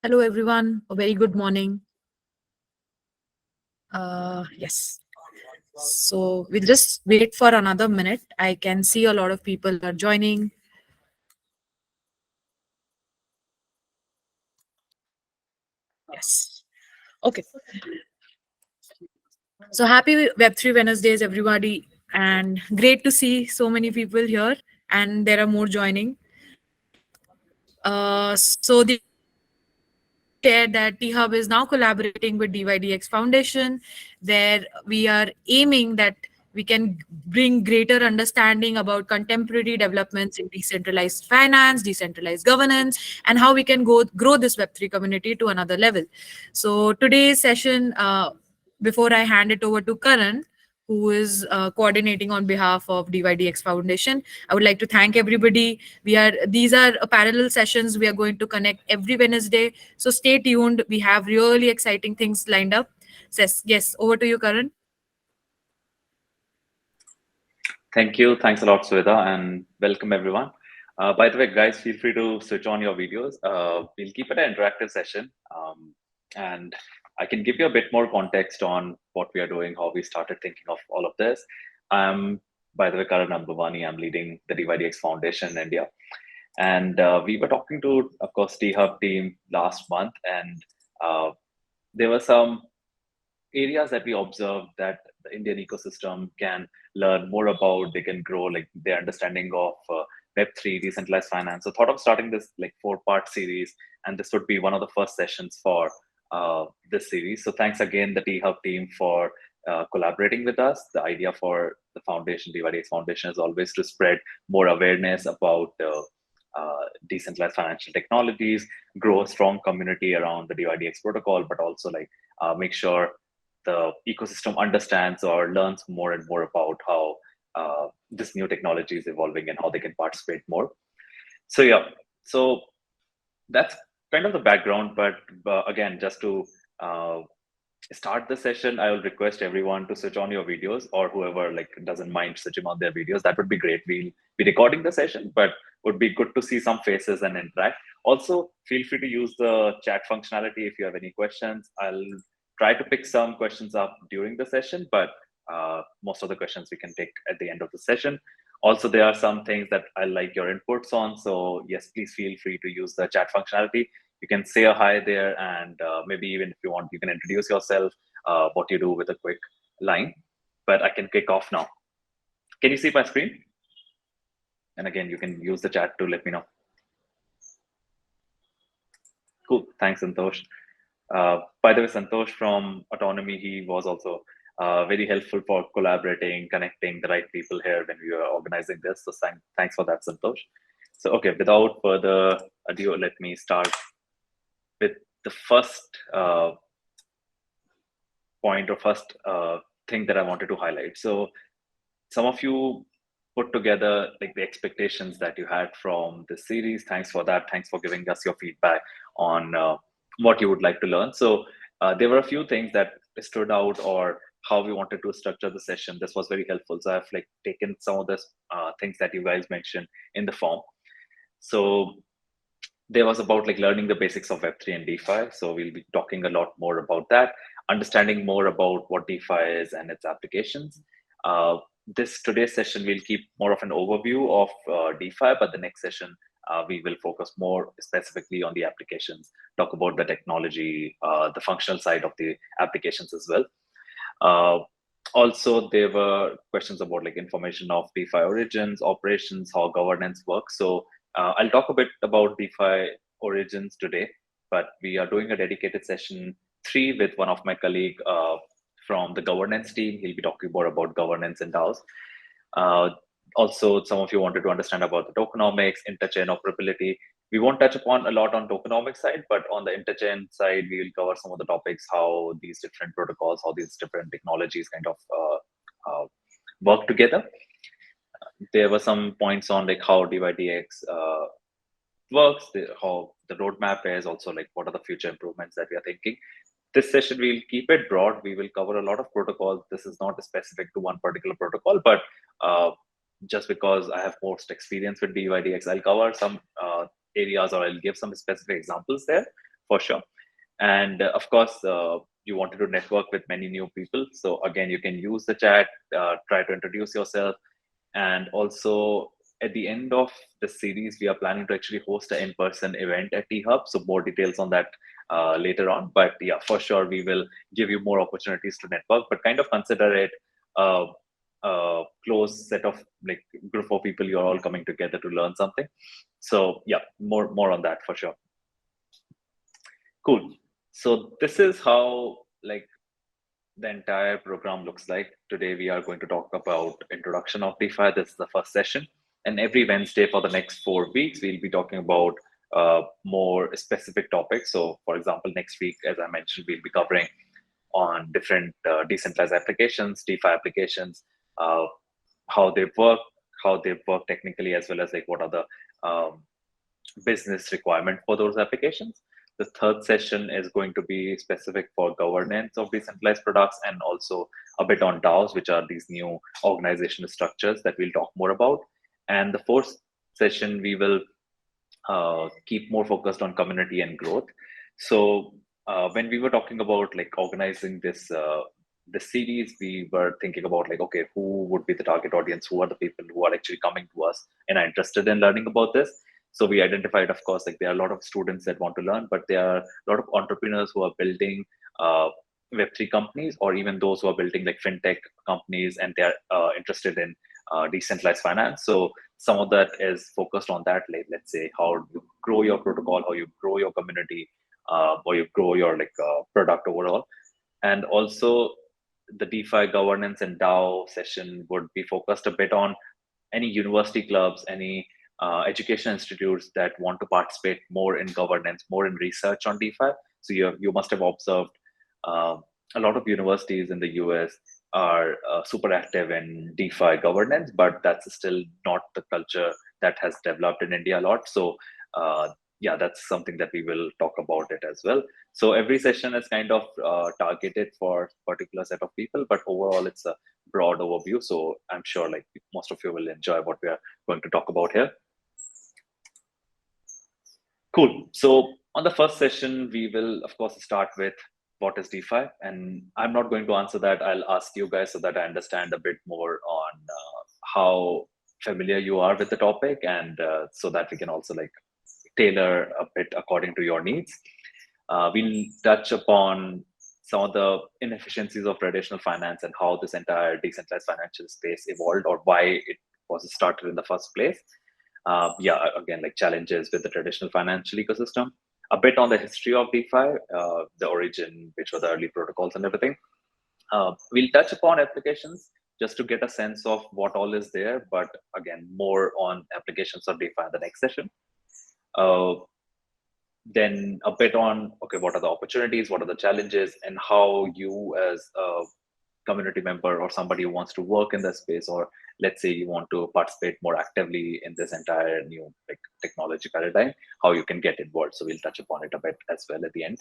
Hello, everyone. A very good morning. Yes. So we'll just wait for another minute. I can see a lot of people are joining. Yes. Okay. So happy Web3 Wednesdays, everybody. And great to see so many people here. And there are more joining. So the share that THub is now collaborating with dYdX Foundation, where we are aiming that we can bring greater understanding about contemporary developments in decentralized finance, decentralized governance, and how we can grow this Web3 community to another level. So today's session, before I hand it over to Karan, who is coordinating on behalf of dYdX Foundation, I would like to thank everybody. These are parallel sessions. We are going to connect every Wednesday. So stay tuned. We have really exciting things lined up. Yes, over to you, Karan. Thank you. Thanks a lot, Sweta, and welcome everyone. By the way, guys, feel free to switch on your videos. We'll keep it an interactive session, and I can give you a bit more context on what we are doing, how we started thinking of all of this. By the way, Karan Ambwani. I'm leading the dYdX Foundation in India, and we were talking to, of course, THub team last month, and there were some areas that we observed that the Indian ecosystem can learn more about, they can grow like their understanding of Web3, decentralized finance. So thought of starting this like 4-part series, and this would be one of the first sessions for this series. So thanks again, the T-Hub team, for collaborating with us. The idea for the foundation, dYdX Foundation, is always to spread more awareness about decentralized financial technologies, grow a strong community around the dYdX protocol, but also like make sure the ecosystem understands or learns more and more about how this new technology is evolving and how they can participate more. So yeah, so that's kind of the background. But again, just to start the session, I will request everyone to switch on your videos, or whoever like doesn't mind switching on their videos. That would be great. We'll be recording the session, but would be good to see some faces and interact. Also, feel free to use the chat functionality if you have any questions. I'll try to pick some questions up during the session, but most of the questions we can take at the end of the session. Also, there are some things that I like your inputs on. So yes, please feel free to use the chat functionality. You can say a hi there, and maybe even if you want, you can introduce yourself, what you do with a quick line. But I can kick off now. Can you see my screen? And again, you can use the chat to let me know. Cool. Thanks, Santosh. By the way, Santosh from Autonomy, he was also very helpful for collaborating, connecting the right people here when we were organizing this. So thanks for that, Santosh. So, okay, without further ado, let me start with the first point, or first thing that I wanted to highlight. So some of you put together like the expectations that you had from this series. Thanks for that. Thanks for giving us your feedback on what you would like to learn. So there were a few things that stood out, or how we wanted to structure the session. This was very helpful. So I've like taken some of the things that you guys mentioned in the form. So there was about like learning the basics of Web3 and DeFi. So we'll be talking a lot more about that, understanding more about what DeFi is and its applications. Today's session will keep more of an overview of DeFi, but the next session we will focus more specifically on the applications, talk about the technology, the functional side of the applications as well. Also, there were questions about like information of DeFi origins, operations, how governance works. So I'll talk a bit about DeFi origins today, but we are doing a dedicated session 3 with one of my colleague from the governance team. He'll be talking more about governance and DAOs. Also, some of you wanted to understand about the tokenomics, interchain operability. We won't touch upon a lot on tokenomics side, but on the interchain side, we will cover some of the topics, how these different protocols, how these different technologies kind of work together. There were some points on like how dYdX works, how the roadmap is, also like what are the future improvements that we are thinking. This session, we'll keep it broad. We will cover a lot of protocols. This is not specific to one particular protocol, but just because I have most experience with dYdX, I'll cover some areas, or I'll give some specific examples there for sure. And of course, you wanted to network with many new people. So again, you can use the chat, try to introduce yourself. And also at the end of the series, we are planning to actually host an in-person event at THub. So more details on that later on. But yeah, for sure, we will give you more opportunities to network, but kind of consider it a close set of like group of people. You're all coming together to learn something. So yeah, more on that for sure. Cool. So this is how like the entire program looks like. Today we are going to talk about introduction of DeFi. This is the first session, and every Wednesday for the next 4 weeks we'll be talking about more specific topics. So for example, next week, as I mentioned, we'll be covering on different decentralized applications, DeFi applications, uh, how they work technically, as well as like what are the business requirement for those applications. The third session is going to be specific for governance of decentralized products, and also a bit on DAOs, which are these new organizational structures that we'll talk more about. And the fourth session, we will keep more focused on community and growth. So when we were talking about like organizing this series, we were thinking about like, okay, who would be the target audience? Who are the people who are actually coming to us and are interested in learning about this? So we identified, of course, like there are a lot of students that want to learn, but there are a lot of entrepreneurs who are building Web3 companies, or even those who are building like fintech companies, and they're interested in decentralized finance. So some of that is focused on that, like let's say how you grow your protocol, how you grow your community, or you grow your like product overall. And also the DeFi governance and DAO session would be focused a bit on any university clubs, any education institutes that want to participate more in governance, more in research on DeFi. So you must have observed uh, a lot of universities in the US are super active in DeFi governance, but that's still not the culture that has developed in India a lot. So yeah, that's something that we will talk about it as well. So every session is kind of targeted for particular set of people, but overall it's a broad overview. So I'm sure like most of you will enjoy what we are going to talk about here. Cool. So on the first session, we will of course start with what is DeFi, and I'm not going to answer that. I'll ask you guys so that I understand a bit more on how familiar you are with the topic, and so that we can also like tailor a bit according to your needs. We'll touch upon some of the inefficiencies of traditional finance and how this entire decentralized financial space evolved, or why it was started in the first place. Yeah, again, like challenges with the traditional financial ecosystem. A bit on the history of DeFi, the origin, which were the early protocols and everything. We'll touch upon applications just to get a sense of what all is there, but again, more on applications of DeFi in the next session. Uh, then a bit on, okay, what are the opportunities, what are the challenges, and how you as a community member or somebody who wants to work in the space, or let's say you want to participate more actively in this entire new like technology paradigm, how you can get involved. So we'll touch upon it a bit as well at the end.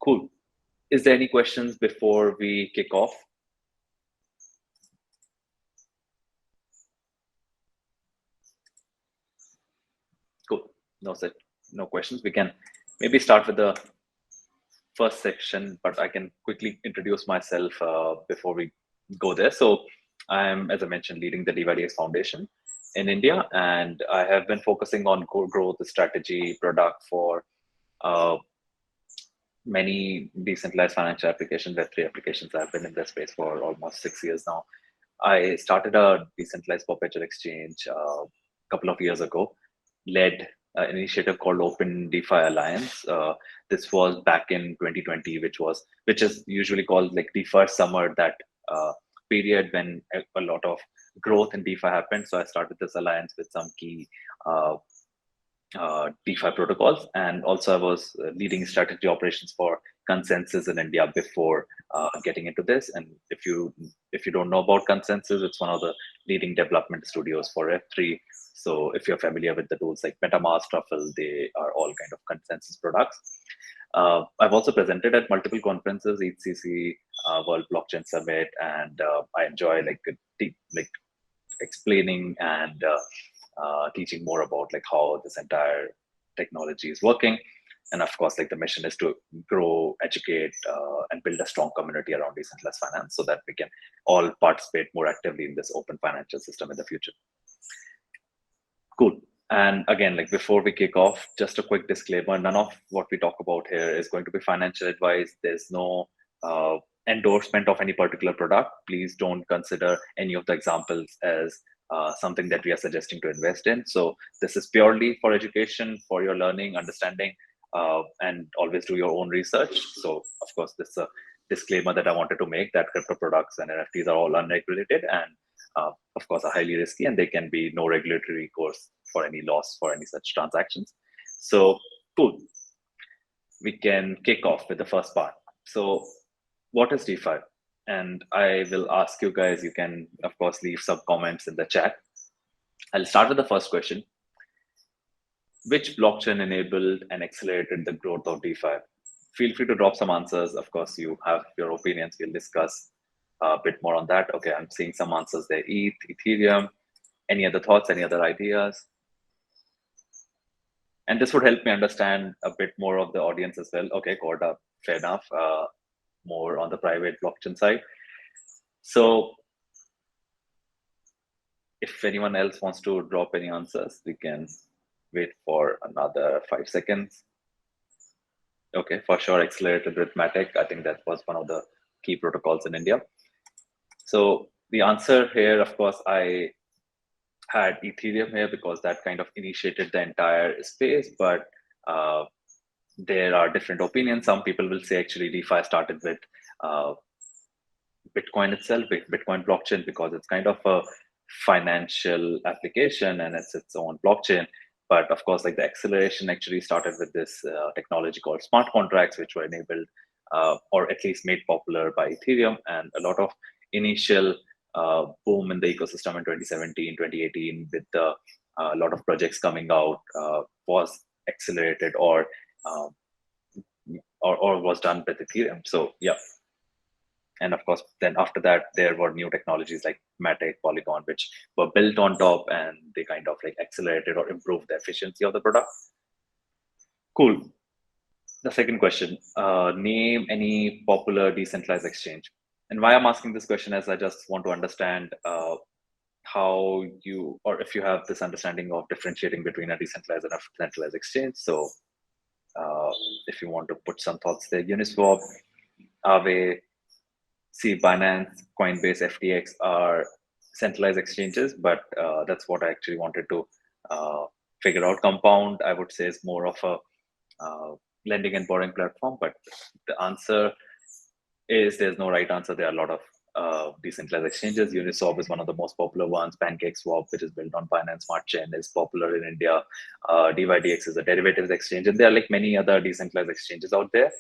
Cool. Is there any questions before we kick off? Cool. No questions. We can maybe start with the first section, but I can quickly introduce myself before we go there. So I'm, as I mentioned, leading the dYdX Foundation in India, and I have been focusing on growth strategy, product for many decentralized financial applications, Web3 applications. I've been in this space for almost 6 years now. I started a decentralized perpetual exchange a couple of years ago, led an initiative called Open DeFi Alliance. This was back in 2020, which is usually called like the first summer, that period when a lot of growth in DeFi happened. So I started this alliance with some key DeFi protocols, and also I was leading strategy operations for Consensus in India before getting into this. And if you don't know about Consensus, it's one of the leading development studios for F3. So if you're familiar with the tools like MetaMask, Truffle, they are all kind of Consensus products. I've also presented at multiple conferences, ECC, World Blockchain Summit, and I enjoy like explaining and teaching more about like how this entire technology is working. And of course, like the mission is to grow, educate, and build a strong community around decentralized finance so that we can all participate more actively in this open financial system in the future. Cool. And again, like before we kick off, just a quick disclaimer, none of what we talk about here is going to be financial advice. There's no endorsement of any particular product. Please don't consider any of the examples as something that we are suggesting to invest in. So this is purely for education, for your learning, understanding, and always do your own research. So of course, this is a disclaimer that I wanted to make, that crypto products and NFTs are all unregulated and of course, are highly risky, and there can be no regulatory recourse for any loss for any such transactions. So, cool. We can kick off with the first part. So, what is DeFi? And I will ask you guys, you can, of course, leave some comments in the chat. I'll start with the first question. Which blockchain enabled and accelerated the growth of DeFi? Feel free to drop some answers. Of course, you have your opinions. We'll discuss a bit more on that. Okay, I'm seeing some answers there. ETH, Ethereum. Any other thoughts? Any other ideas? And this would help me understand a bit more of the audience as well. Okay, Corda, fair enough. More on the private blockchain side. So if anyone else wants to drop any answers, we can wait for another 5 seconds. Okay, for sure, accelerated arithmetic. I think that was one of the key protocols in India. So the answer here, of course, I had Ethereum here because that kind of initiated the entire space, but there are different opinions. Some people will say actually DeFi started with Bitcoin itself, Bitcoin blockchain, because it's kind of a financial application and it's its own blockchain. But of course, like the acceleration actually started with this technology called smart contracts, which were enabled or at least made popular by Ethereum. And a lot of initial boom in the ecosystem in 2017, 2018, with a lot of projects coming out, was accelerated or was done with Ethereum. So yeah. And of course, then after that, there were new technologies like Matic, Polygon, which were built on top, and they kind of like accelerated or improved the efficiency of the product. Cool. The second question, name any popular decentralized exchange. And why I'm asking this question is I just want to understand how you, or if you have this understanding of differentiating between a decentralized and a centralized exchange. So if you want to put some thoughts there, Uniswap, Aave, see, Binance, Coinbase, FTX are centralized exchanges, but that's what I actually wanted to figure out. Compound, I would say, is more of a lending and borrowing platform, but the answer is there's no right answer. There are a lot of decentralized exchanges. Uniswap is one of the most popular ones. PancakeSwap, which is built on Binance Smart Chain, is popular in India. dYdX is a derivatives exchange, and there are like many other decentralized exchanges out there.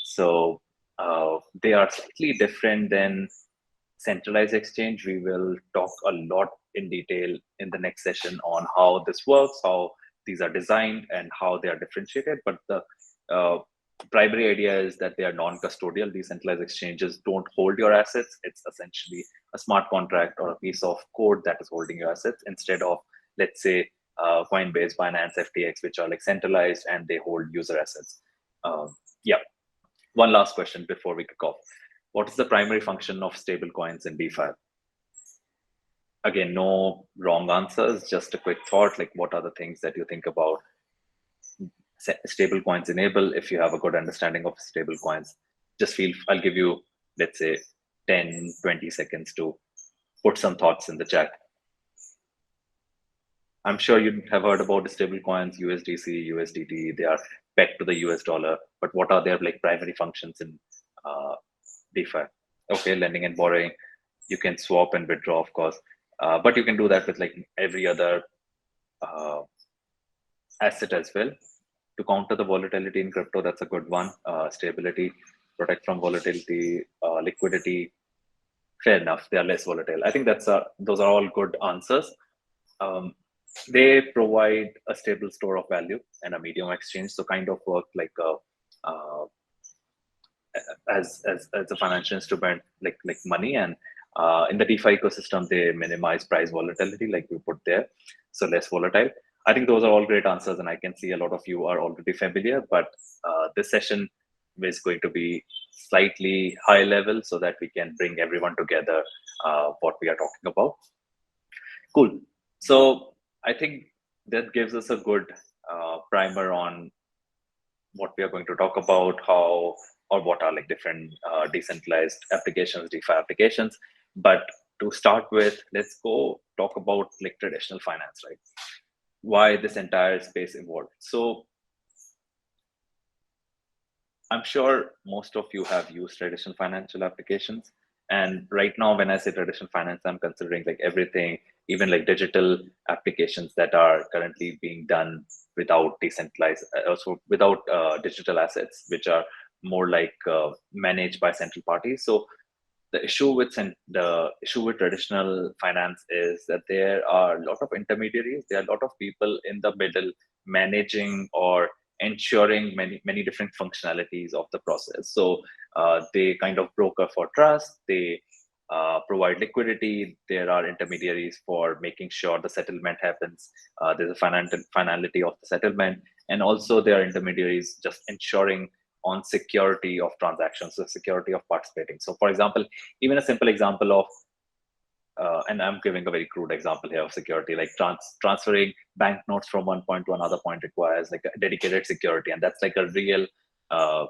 So they are slightly different than centralized exchange. We will talk a lot in detail in the next session on how this works, how these are designed, and how they are differentiated. But the primary idea is that they are non-custodial. Decentralized exchanges don't hold your assets. It's essentially a smart contract or a piece of code that is holding your assets, instead of, let's say, Coinbase, Binance, FTX, which are like centralized and they hold user assets. Yeah. One last question before we kick off. What is the primary function of stable coins in DeFi? Again, no wrong answers, just a quick thought, like what are the things that you think about stable coins enable? If you have a good understanding of stable coins, just I'll give you, let's say, 10, 20 seconds to put some thoughts in the chat. I'm sure you have heard about the stable coins, USDC, USDT, they are pegged to the US dollar, but what are their like primary functions in DeFi? Okay, lending and borrowing, you can swap and withdraw, of course, but you can do that with like every other asset as well. To counter the volatility in crypto, that's a good one. Stability, protect from volatility, liquidity. Fair enough, they are less volatile. I think those are all good answers. They provide a stable store of value and a medium exchange, so kind of work like as a financial instrument, like money. And in the DeFi ecosystem, they minimize price volatility, like we put there, so less volatile. I think those are all great answers, and I can see a lot of you are already familiar. But this session is going to be slightly high level so that we can bring everyone together what we are talking about. Cool. So I think that gives us a good primer on what we are going to talk about, how or what are like different decentralized applications, DeFi applications. But to start with, let's go talk about like traditional finance, right? Why this entire space evolved. So I'm sure most of you have used traditional financial applications. And right now, when I say traditional finance, I'm considering like everything, even like digital applications that are currently being done without decentralized, also without digital assets, which are more like managed by central parties. So the issue with traditional finance is that there are a lot of intermediaries, there are a lot of people in the middle managing or ensuring many different functionalities of the process. So they kind of broker for trust, they provide liquidity, there are intermediaries for making sure the settlement happens, there's a finality of the settlement, and also there are intermediaries just ensuring on security of transactions, so security of participating. So for example, even a simple example of, and I'm giving a very crude example here of security, like transferring banknotes from one point to another point requires like a dedicated security. And that's like a real,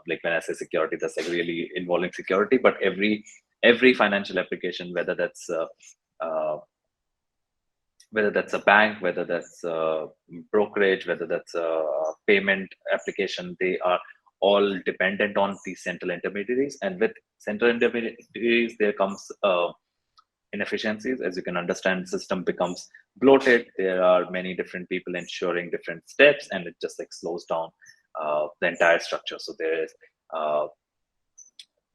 like when I say security, that's like really involving security, but every financial application, uh, whether that's a bank, whether that's a brokerage, whether that's a payment application, they are all dependent on these central intermediaries. And with central intermediaries, there comes inefficiencies. As you can understand, the system becomes bloated. There are many different people ensuring different steps, and it just like slows down the entire structure. So there is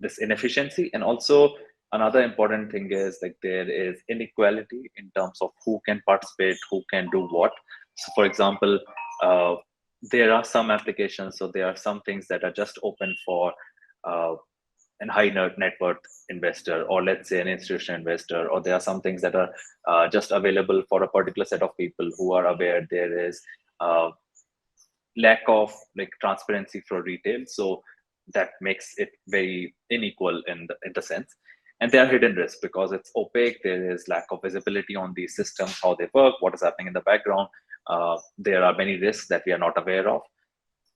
this inefficiency, and also another important thing is like there is inequality in terms of who can participate, who can do what. So for example, uh, there are some applications, so there are some things that are just open for uh, an high net worth investor, or let's say an institutional investor, or there are some things that are just available for a particular set of people who are aware there is lack of like transparency for retail. So that makes it very unequal in the sense. And there are hidden risks because it's opaque. There is lack of visibility on these systems, how they work, what is happening in the background. There are many risks that we are not aware of.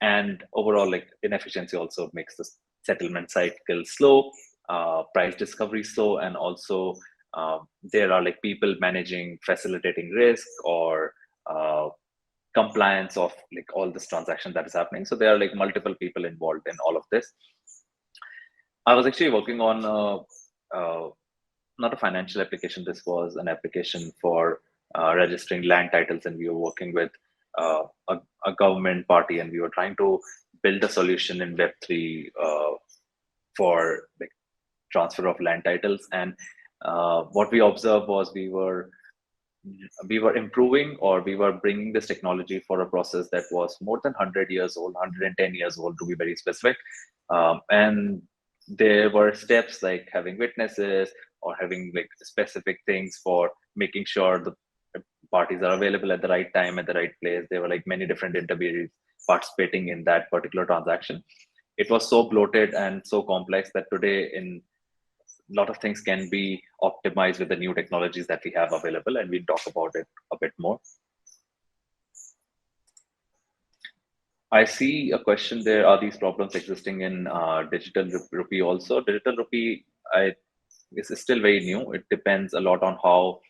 And overall, like inefficiency also makes the settlement cycle slow, price discovery slow, and also there are like people managing, facilitating risk or compliance of like all this transaction that is happening. So there are like multiple people involved in all of this. I was actually working on not a financial application. This was an application for registering land titles, and we were working with a government party, and we were trying to build a solution in Web3 for like transfer of land titles. And what we observed was we were improving, or we were bringing this technology for a process that was more than 100 years old, 110 years old to be very specific. And there were steps like having witnesses or having like specific things for making sure the parties are available at the right time, at the right place. There were like many different intermediaries participating in that particular transaction. It was so bloated and so complex that today in a lot of things can be optimized with the new technologies that we have available, and we'll talk about it a bit more. I see a question there. Are these problems existing in digital rupee also? Digital rupee is still very new. It depends a lot on how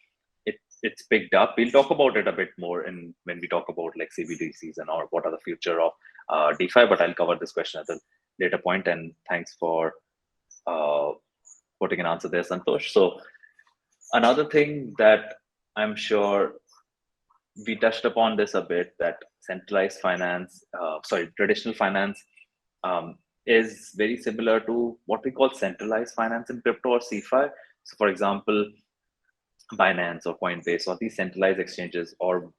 it's picked up. We'll talk about it a bit more when we talk about like CBDCs and or what are the future of DeFi, but I'll cover this question at a later point. And thanks for uh, putting an answer there, Santosh. So another thing that I'm sure we touched upon this a bit, that centralized finance, traditional finance is very similar to what we call centralized finance in crypto or CeFi. So for example, Binance or Coinbase or these centralized exchanges, or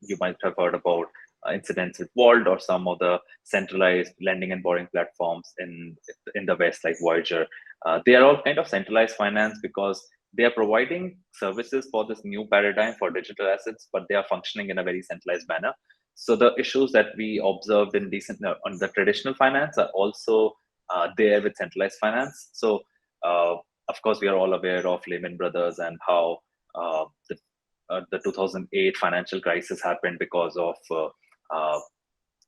you might have heard about incidents with Vault or some of the centralized lending and borrowing platforms in the West, like Voyager. They are all kind of centralized finance because they are providing services for this new paradigm for digital assets, but they are functioning in a very centralized manner. So the issues that we observed in on the traditional finance are also there with centralized finance. So of course, we are all aware of Lehman Brothers and how the 2008 financial crisis happened because of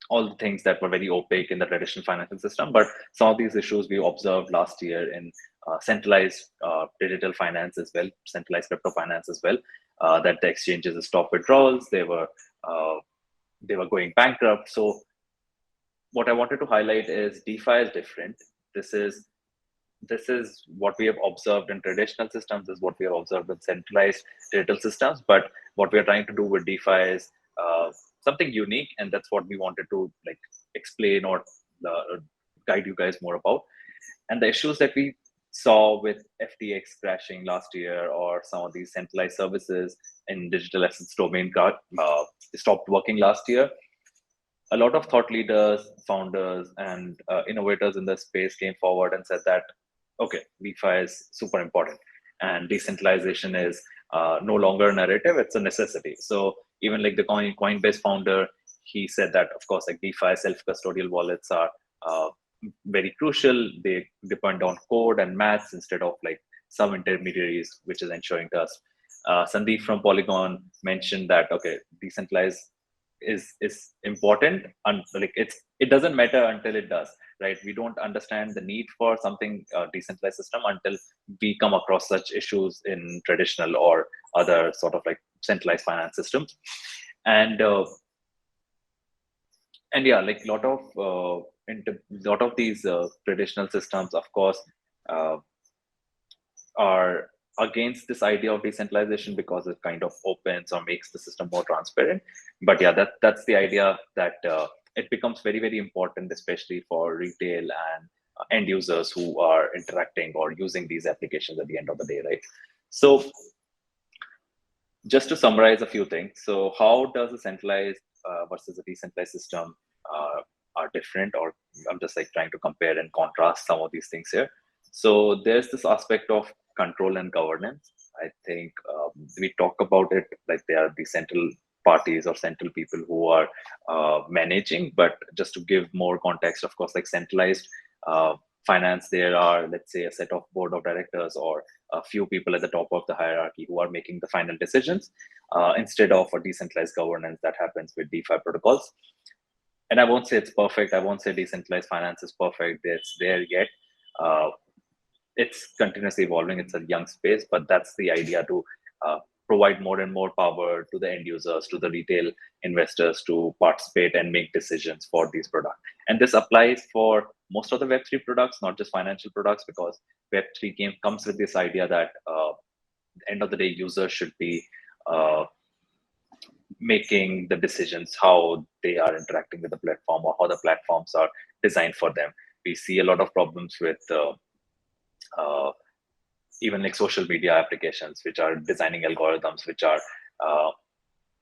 all the things that were very opaque in the traditional financial system. But some of these issues we observed last year in centralized digital finance as well, centralized crypto finance as well, that the exchanges stopped withdrawals, they were going bankrupt. So what I wanted to highlight is DeFi is different. This is what we have observed in traditional systems, is what we have observed with centralized digital systems. But what we are trying to do with DeFi is something unique, and that's what we wanted to like explain or guide you guys more about. And the issues that we saw with FTX crashing last year, or some of these centralized services in digital assets domain stopped working last year, a lot of thought leaders, founders, and innovators in the space came forward and said that, okay, DeFi is super important, and decentralization is no longer a narrative; it's a necessity. So even like the Coinbase founder, he said that, of course, like DeFi self-custodial wallets are very crucial. They depend on code and maths instead of like some intermediaries, which is ensuring trust. Sandeep from Polygon mentioned that, okay, decentralized is important, and like it doesn't matter until it does, right? We don't understand the need for something decentralized system until we come across such issues in traditional or other sort of like centralized finance systems. And yeah, like lot of these traditional systems, of course, uh, are against this idea of decentralization because it kind of opens or makes the system more transparent. But yeah, that's the idea, that it becomes very, very important, especially for retail and end users who are interacting or using these applications at the end of the day, right? So just to summarize a few things, so how does a centralized versus a decentralized system are different, or I'm just like trying to compare and contrast some of these things here. So there's this aspect of control and governance. I think we talk about it like they are the central parties or central people who are managing, but just to give more context, of course, like centralized finance, there are, let's say, a set of board of directors or a few people at the top of the hierarchy who are making the final decisions, instead of a decentralized governance that happens with DeFi protocols. And I won't say it's perfect. I won't say decentralized finance is perfect. It's there yet. Uh, it's continuously evolving. It's a young space, but that's the idea, to provide more and more power to the end users, to the retail investors, to participate and make decisions for these products. And this applies for most of the Web3 products, not just financial products, because Web3 comes with this idea that at the end of the day, users should be uh, making the decisions how they are interacting with the platform, or how the platforms are designed for them. We see a lot of problems with uh, even like social media applications, which are designing algorithms which are uh,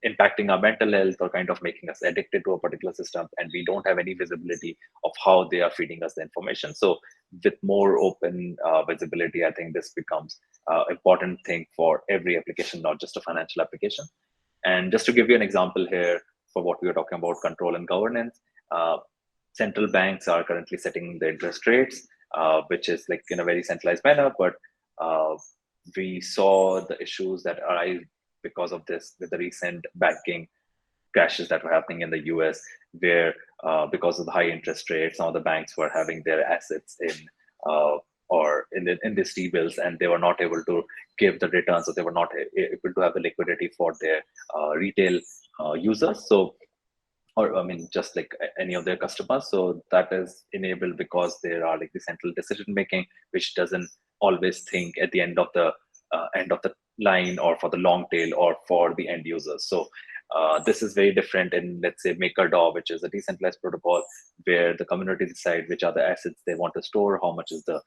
impacting our mental health, or kind of making us addicted to a particular system, and we don't have any visibility of how they are feeding us the information. So with more open visibility, I think this becomes important thing for every application, not just a financial application. And just to give you an example here for what we were talking about, control and governance, uh, central banks are currently setting the interest rates, which is like in a very centralized manner. But uh, we saw the issues that arise because of this with the recent banking crashes that were happening in the US, where because of the high interest rates, some of the banks were having their assets in or in these T-bills, and they were not able to give the returns, so they were not able to have the liquidity for their retail users. So, or I mean, just like any of their customers. So that is enabled because there are like the central decision making, which doesn't always think at the end of the line, or for the long tail, or for the end users. So this is very different in, let's say, MakerDAO, which is a decentralized protocol where the community decide which are the assets they want to store, how much is the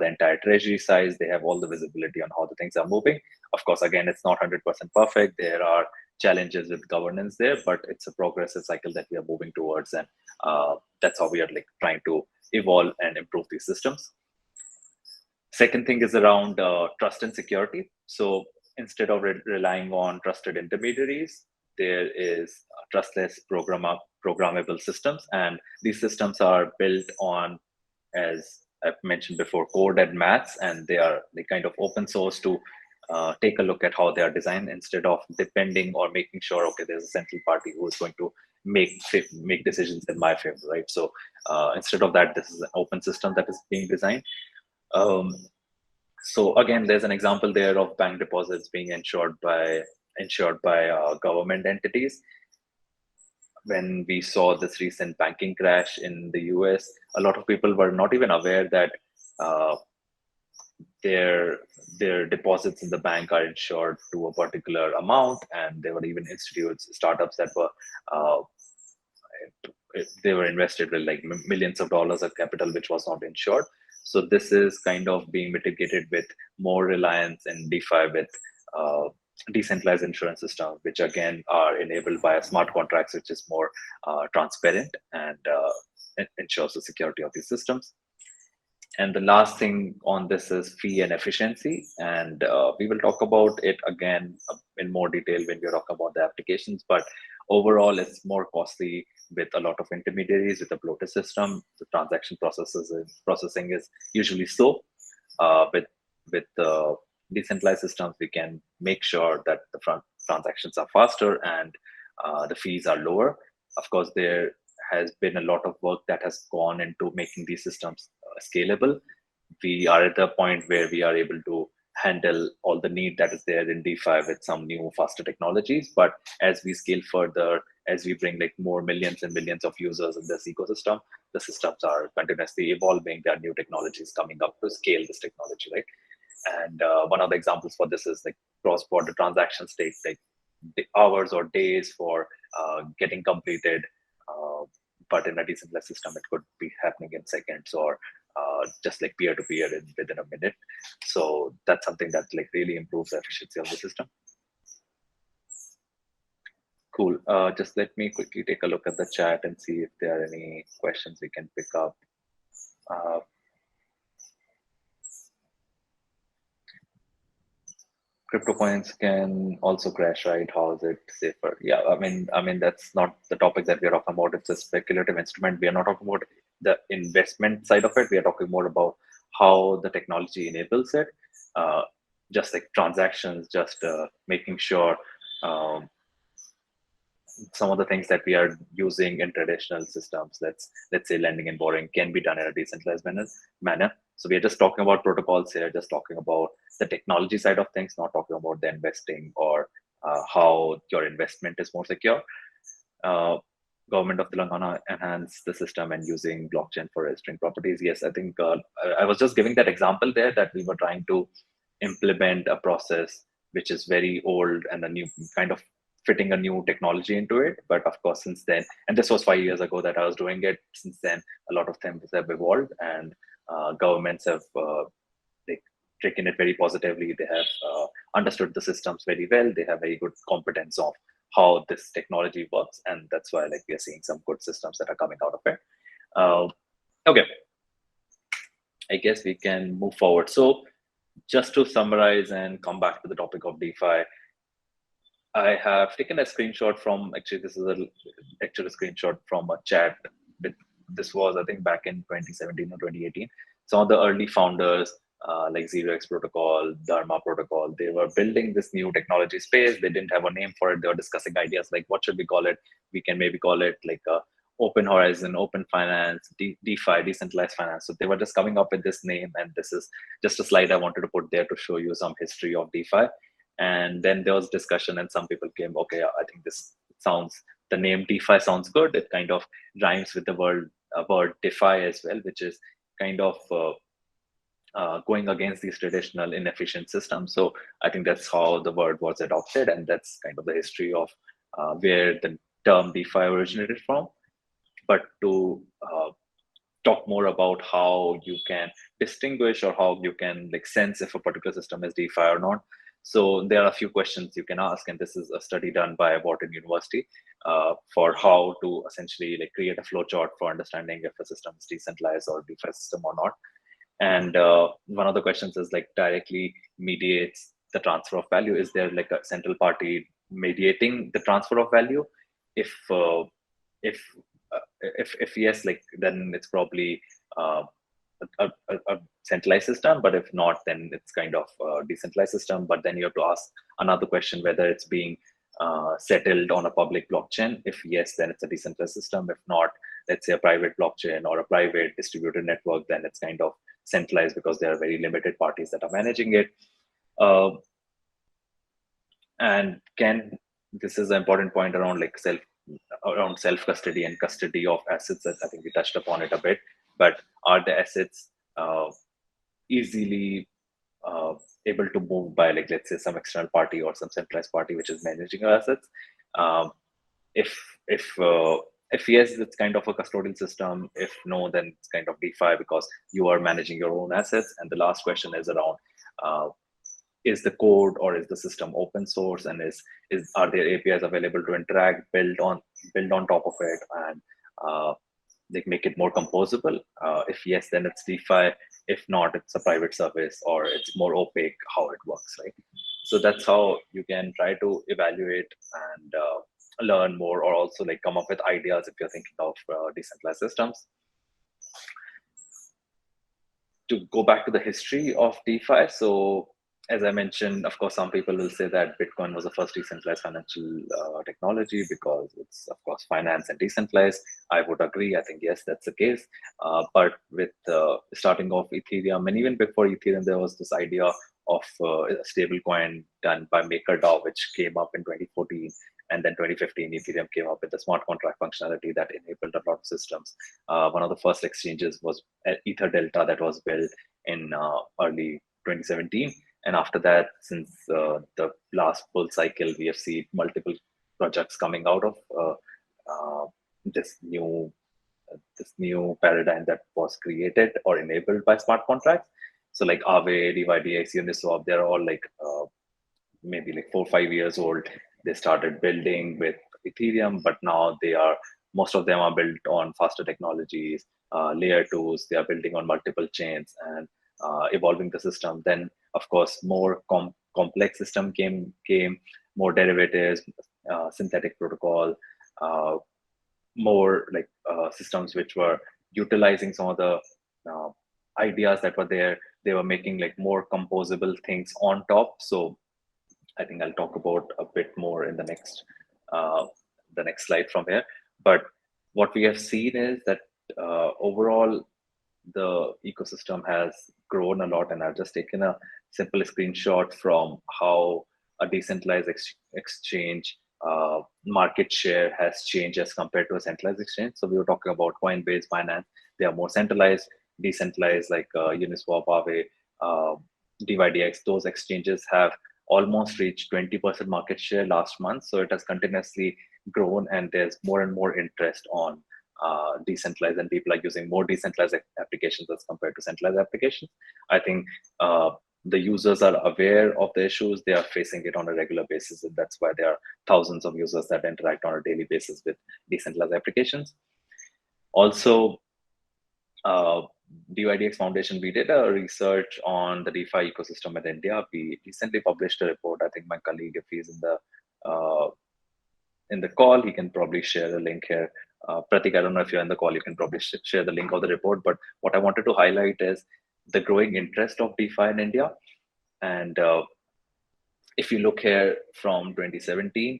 entire treasury size. They have all the visibility on how the things are moving. Of course, again, it's not 100% perfect. There are challenges with governance there, but it's a progressive cycle that we are moving towards, and that's how we are like trying to evolve and improve these systems. Second thing is around trust and security. So instead of relying on trusted intermediaries, there is trustless programmable systems, and these systems are built on, as I've mentioned before, code and maths, and they are kind of open source to take a look at how they are designed instead of depending or making sure, okay, there's a central party who is going to make decisions in my favor, right? So instead of that, this is an open system that is being designed. So again, there's an example there of bank deposits being insured by government entities. When we saw this recent banking crash in the US, a lot of people were not even aware that uh, their deposits in the bank are insured to a particular amount, and there were even institutes, startups that were uh, they were invested with like millions of dollars of capital which was not insured. So this is kind of being mitigated with more reliance in DeFi with uh, decentralized insurance systems, which again are enabled by smart contracts, which is more transparent and ensures the security of these systems. And the last thing on this is fee and efficiency. And we will talk about it again in more detail when we talk about the applications. But overall, it's more costly with a lot of intermediaries. With a bloated system, the transaction processing is usually slow. With decentralized systems, we can make sure that the front transactions are faster and the fees are lower. Of course, there has been a lot of work that has gone into making these systems scalable. We are at the point where we are able to handle all the need that is there in DeFi with some new faster technologies. But as we scale further, as we bring like more millions and millions of users in this ecosystem, the systems are continuously evolving. There are new technologies coming up to scale this technology, right? And one of the examples for this is like cross-border transactions take like hours or days for getting completed. But in a decentralized system, it could be happening in seconds or just like peer-to-peer within a minute. So that's something that like really improves the efficiency of the system. Cool. Just let me quickly take a look at the chat and see if there are any questions we can pick up. Crypto coins can also crash, right? How is it safer? Yeah, I mean that's not the topic that we are talking about. It's a speculative instrument. We are not talking about the investment side of it. We are talking more about how the technology enables it. Just like transactions, just making sure some of the things that we are using in traditional systems, let's say lending and borrowing, can be done in a decentralized manner. So we are just talking about protocols here, just talking about the technology side of things, not talking about the investing or how your investment is more secure. Government of Telangana enhance the system and using blockchain for registering properties. Yes, I think I was just giving that example there that we were trying to implement a process which is very old and a new kind of fitting a new technology into it. But of course, since then, and this was 5 years ago that I was doing it, since then, a lot of things have evolved and governments have taken it very positively. They have understood the systems very well. They have very good competence of how this technology works. And that's why like we are seeing some good systems that are coming out of it. Okay, I guess we can move forward. So just to summarize and come back to the topic of DeFi, I have taken a screenshot from, actually, this is a screenshot from a chat. This was, I think, back in 2017 or 2018. Some of the early founders, like 0x Protocol, Dharma Protocol, they were building this new technology space. They didn't have a name for it. They were discussing ideas like, what should we call it? We can maybe call it like Open Horizon, Open Finance, DeFi, Decentralized Finance. So they were just coming up with this name. And this is just a slide I wanted to put there to show you some history of DeFi. And then there was discussion and some people came, okay, I think the name DeFi sounds good. It kind of rhymes with the word DeFi as well, which is kind of going against these traditional inefficient systems. So I think that's how the word was adopted. And that's kind of the history of where the term DeFi originated from. But to talk more about how you can distinguish or how you can like sense if a particular system is DeFi or not. So there are a few questions you can ask, and this is a study done by Wharton University for how to essentially like create a flowchart for understanding if a system is decentralized or DeFi system or not. And one of the questions is like directly mediates the transfer of value. Is there like a central party mediating the transfer of value? If if if yes, like then it's probably a centralized system, but if not, then it's kind of a decentralized system. But then you have to ask another question whether it's being settled on a public blockchain. If yes, then it's a decentralized system. If not, let's say a private blockchain or a private distributed network, then it's kind of centralized because there are very limited parties that are managing it. And can this is an important point around like self custody and custody of assets. That I think we touched upon it a bit, but are the assets easily able to move by, like, let's say some external party or some centralized party which is managing your assets? Um, if if uh, if yes, it's kind of a custodial system. If no, then it's kind of DeFi because you are managing your own assets. And the last question is around uh, is the code or is the system open source, and is are there APIs available to interact, build on top of it, and they make it more composable? If yes, then it's DeFi. If not, it's a private service or it's more opaque how it works, right? So that's how you can try to evaluate and learn more, or also like come up with ideas if you're thinking of decentralized systems. To go back to the history of DeFi, so as I mentioned, of course, some people will say that Bitcoin was the first decentralized financial technology because it's, of course, finance and decentralized. I would agree. I think, yes, that's the case. But with starting off Ethereum, and even before Ethereum, there was this idea of a stable coin done by MakerDAO, which came up in 2014. And then 2015, Ethereum came up with the smart contract functionality that enabled a lot of systems. One of the first exchanges was Ether Delta that was built in early 2017. And after that, since the last bull cycle, we have seen multiple projects coming out of uh, this new paradigm that was created or enabled by smart contracts. So like Aave, dYdX, Uniswap, they're all like maybe like 4 or 5 years old. They started building with Ethereum, but now most of them are built on faster technologies, layer twos. They are building on multiple chains and evolving the system. Then, of course, more complex system came, more derivatives, synthetic protocol, uh, more like systems which were utilizing some of the uh, ideas that were there. They were making like more composable things on top. So I think I'll talk about a bit more in uh, the next slide from here. But what we have seen is that overall the ecosystem has grown a lot, and I've just taken a simple screenshot from how a decentralized exchange market share has changed as compared to a centralized exchange. So we were talking about Coinbase, Binance. They are more centralized. Decentralized like Uniswap, Aave, uh, dYdX. Those exchanges have almost reached 20% market share last month. So it has continuously grown, and there's more and more interest on decentralized, and people are using more decentralized applications as compared to centralized applications. I think the users are aware of the issues. They are facing it on a regular basis, and that's why there are thousands of users that interact on a daily basis with decentralized applications. Also, dYdX Foundation, we did a research on the DeFi ecosystem in India. We recently published a report. I think my colleague, if he's in the call, he can probably share the link here. Pratik, I don't know if you're in the call, you can probably share the link of the report. But what I wanted to highlight is the growing interest of DeFi in India. And if you look here from 2017,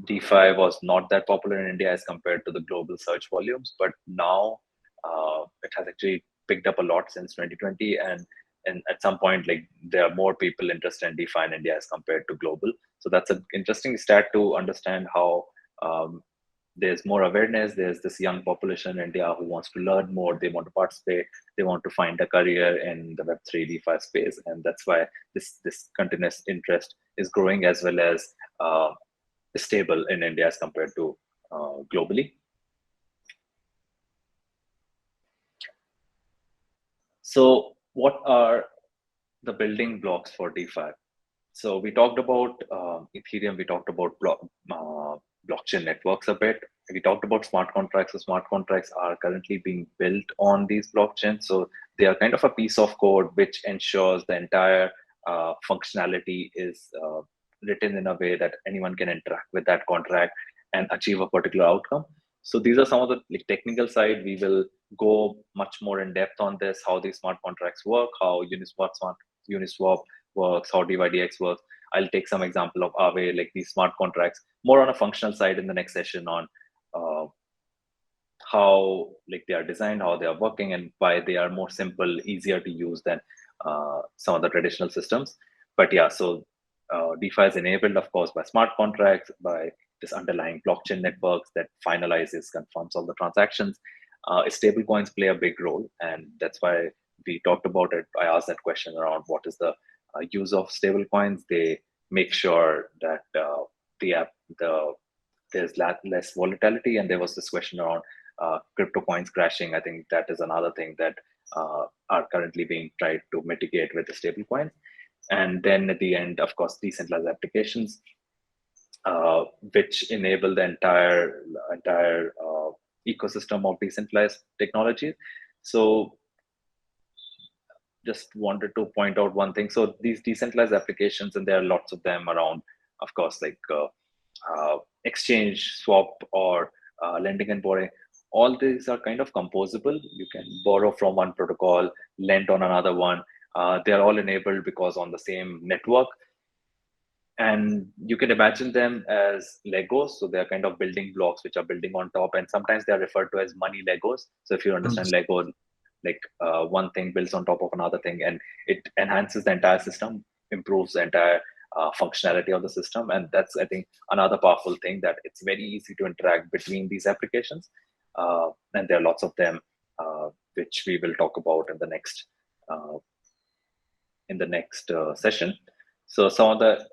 DeFi was not that popular in India as compared to the global search volumes, but now it has actually picked up a lot since 2020, and at some point, like, there are more people interested in DeFi in India as compared to global. So that's an interesting stat to understand how there's more awareness. There's this young population in India who wants to learn more. They want to participate. They want to find a career in the Web3 DeFi space, and that's why this continuous interest is growing, as well as stable in India as compared to globally. So what are the building blocks for DeFi? So we talked about Ethereum, we talked about blockchain networks a bit. We talked about smart contracts. So smart contracts are currently being built on these blockchains. So they are kind of a piece of code which ensures the entire functionality is written in a way that anyone can interact with that contract and achieve a particular outcome. So these are some of the technical side. We will go much more in depth on this, how these smart contracts work, how Uniswap works, how dYdX works. I'll take some example of Aave, like these smart contracts, more on a functional side in the next session on uh, how they are designed, how they are working, and why they are more simple, easier to use than some of the traditional systems. But yeah, so DeFi is enabled, of course, by smart contracts, by this underlying blockchain networks that finalizes, confirms all the transactions. Stable coins play a big role, and that's why we talked about it. I asked that question around what is the use of stable coins. They make sure that there's less volatility, and there was this question around crypto coins crashing. I think that is another thing that are currently being tried to mitigate with the stable coins. And then at the end, of course, decentralized applications, which enable the entire ecosystem of decentralized technology. So just wanted to point out one thing. So these decentralized applications, and there are lots of them around, of course, exchange, swap, or lending and borrowing. All these are kind of composable. You can borrow from one protocol, lend on another one. They are all enabled because on the same network. And you can imagine them as Legos. So they're kind of building blocks which are building on top. And sometimes they're referred to as money Legos. So if you understand Lego, one thing builds on top of another thing, and it enhances the entire system, improves the entire functionality of the system. And that's, I think, another powerful thing, that it's very easy to interact between these applications. And there are lots of them, which we will talk about in the next session. So some of the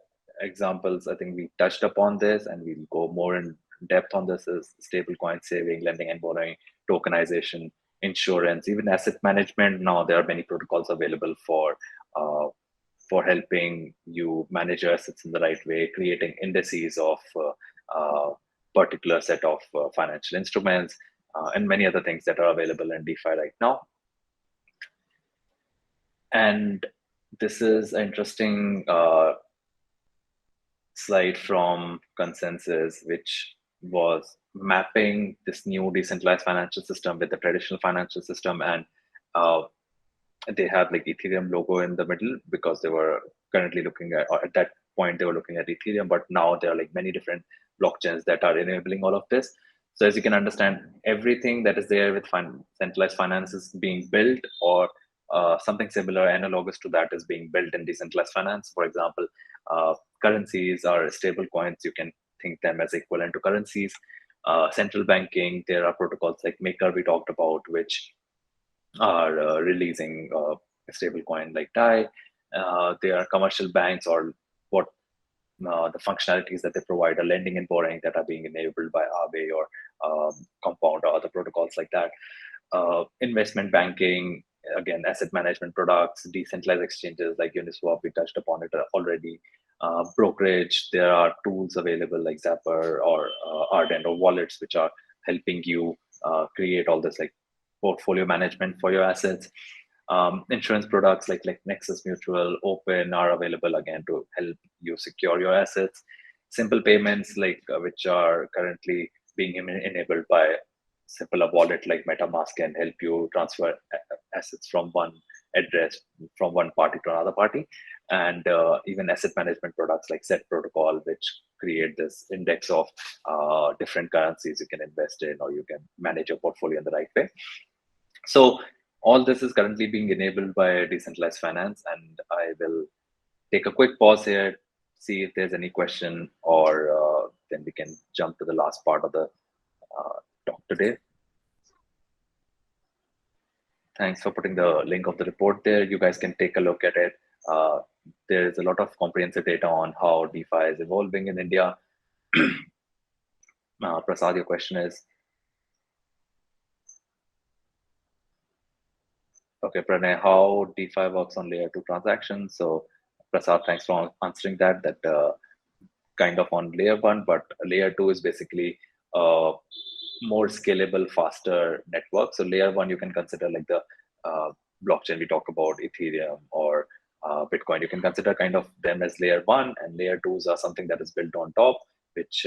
examples, I think we touched upon this, and we'll go more in depth on this, is stablecoin saving, lending and borrowing, tokenization, insurance, even asset management. Now there are many protocols available for helping you manage your assets in the right way, creating indices of particular set of financial instruments, and many other things that are available in DeFi right now. And this is an interesting slide from Consensus, which was mapping this new decentralized financial system with the traditional financial system. And they have Ethereum logo in the middle, because they were currently looking at that point, they were looking at Ethereum, but now there are many different blockchains that are enabling all of this. So as you can understand, everything that is there with centralized finance is being built, or something similar, analogous to that, is being built in decentralized finance. For example, currencies are stable coins. You can think them as equivalent to currencies. Central banking, there are protocols like Maker we talked about, which are releasing a stable coin like DAI. There are commercial banks, or what the functionalities that they provide are lending and borrowing that are being enabled by Aave or Compound or other protocols like that. Investment banking, again, asset management products, decentralized exchanges like Uniswap, we touched upon it already. Brokerage, there are tools available like Zapper or Ardent, or wallets, which are helping you create all this portfolio management for your assets. Insurance products like Nexus Mutual, Open are available again to help you secure your assets. Simple payments which are currently being enabled by a wallet like MetaMask, can help you transfer assets from one address, from one party to another party. And even asset management products like Set Protocol, which create this index of different currencies you can invest in, or you can manage your portfolio in the right way. So all this is currently being enabled by decentralized finance, and I will take a quick pause here, see if there's any question, or then we can jump to the last part of the talk today. Thanks for putting the link of the report there. You guys can take a look at it. There is a lot of comprehensive data on how DeFi is evolving in India. Prasad, your question is? Okay, Pranay, how DeFi works on layer 2 transactions. So Prasad, thanks for answering that. Kind of on layer 1, but layer 2 is basically more scalable, faster network. So layer 1, you can consider the blockchain we talk about, Ethereum, or Bitcoin. You can consider kind of them as layer 1, and layer 2s are something that is built on top, which